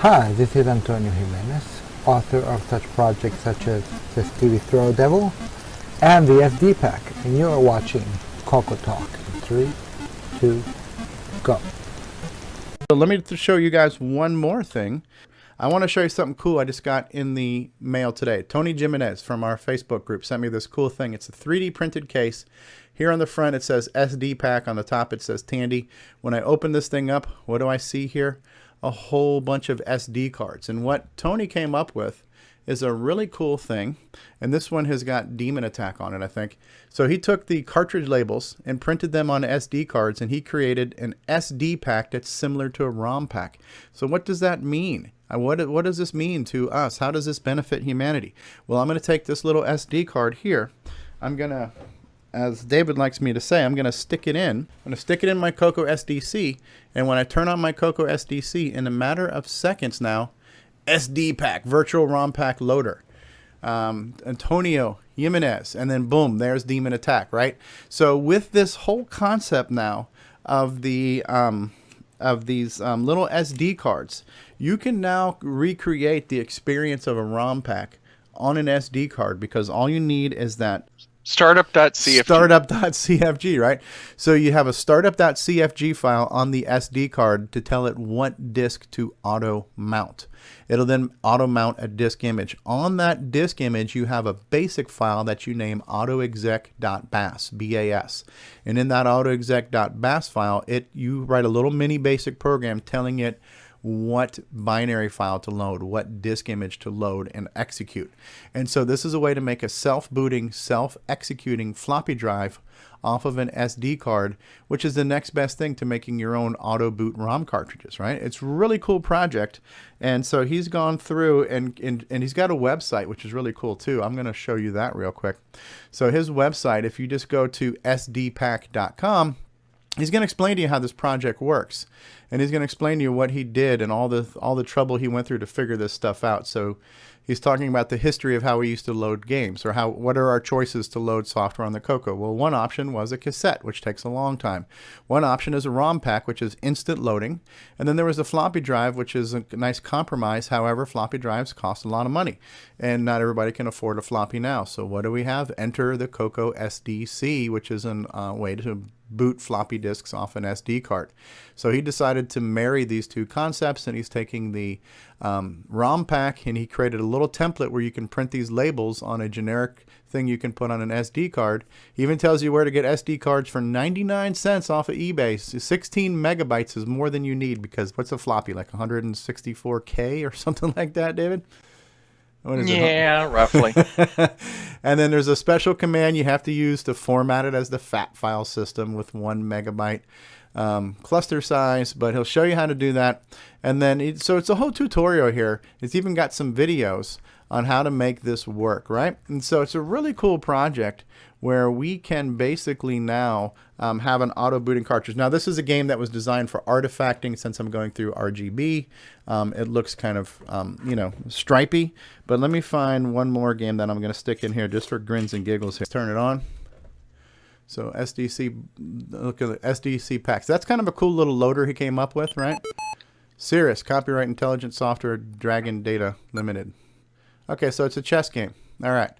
Hi, this is Antonio Jimenez, author of such projects such as the Strow Devil and the SD PAK, and you are watching Coco Talk in 3, 2, go. So let me show you guys one more thing. I want to show you something cool I just got in the mail today. Tony Jimenez from our Facebook group sent me this cool thing. It's a 3D printed case. Here on the front it says SD PAK. On the top it says Tandy. When I open this thing up, what do I see here? A whole bunch of SD cards. And what Tony came up with is a really cool thing. And this one has got Demon Attack on it, I think. So he took the cartridge labels and printed them on SD cards, and he created an SD PAK that's similar to a ROM pack. So what does that mean? What does this mean to us? How does this benefit humanity? Well, I'm going to take this little SD card here. I'm going to, as David likes me to say, I'm going to stick it in. I'm going to stick it in my Coco SDC, and when I turn on my Coco SDC, in a matter of seconds now, SD PAK, Virtual ROM Pack Loader, Antonio Jimenez, and then boom, there's Demon Attack, right? So with this whole concept now of the these little SD cards, you can now recreate the experience of a ROM pack on an SD card, because all you need is that startup.cfg. Startup.cfg, right? So you have a startup.cfg file on the SD card to tell it what disk to auto mount. It'll then auto mount a disk image. On that disk image, you have a basic file that you name autoexec.bas, B-A-S. And in that autoexec.bas file, you write a little mini basic program telling it what binary file to load, what disk image to load and execute. And so this is a way to make a self-booting, self-executing floppy drive off of an SD card, which is the next best thing to making your own auto boot ROM cartridges, right? It's a really cool project. And so he's gone through and he's got a website, which is really cool too. I'm going to show you that real quick. So his website, if you just go to sdpak.com, he's going to explain to you how this project works, and he's going to explain to you what he did and all the trouble he went through to figure this stuff out. So he's talking about the history of how we used to load games, or what are our choices to load software on the Coco. Well, one option was a cassette, which takes a long time. One option is a ROM pack, which is instant loading. And then there was a floppy drive, which is a nice compromise. However, floppy drives cost a lot of money, and not everybody can afford a floppy now. So what do we have? Enter the Coco SDC, which is a way to boot floppy disks off an SD card. So he decided to marry these two concepts, and he's taking the ROM pack, and he created a little template where you can print these labels on a generic thing you can put on an SD card. He even tells you where to get SD cards for 99 cents off of eBay. 16 megabytes is more than you need, because what's a floppy, like 164K or something like that, David? What is yeah, roughly. And then there's a special command you have to use to format it as the FAT file system with 1 megabyte cluster size, but he'll show you how to do that. And then, so it's a whole tutorial here. It's even got some videos on how to make this work, right? And so it's a really cool project where we can basically now have an auto booting cartridge. Now this is a game that was designed for artifacting, since I'm going through RGB. It looks kind of, stripy, but let me find one more game that I'm going to stick in here just for grins and giggles here. Turn it on. So SDC, look at the SDC packs. That's kind of a cool little loader he came up with, right? Cirrus, Copyright Intelligent Software, Dragon Data Limited. Okay, so it's a chess game. All right.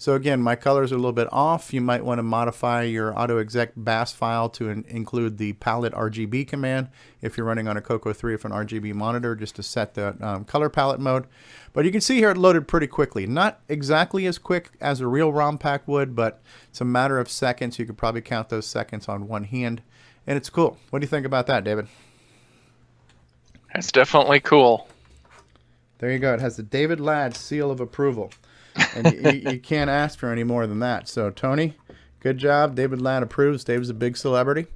So again, my colors are a little bit off. You might want to modify your AutoExec BAS file to include the palette RGB command if you're running on a Coco 3 with an RGB monitor, just to set the color palette mode. But you can see here it loaded pretty quickly. Not exactly as quick as a real ROM pack would, but it's a matter of seconds. You could probably count those seconds on one hand, and it's cool. What do you think about that, David? That's definitely cool. There you go. It has the David Ladd seal of approval. And you can't ask for any more than that. So, Tony, good job. David Ladd approves. David's a big celebrity.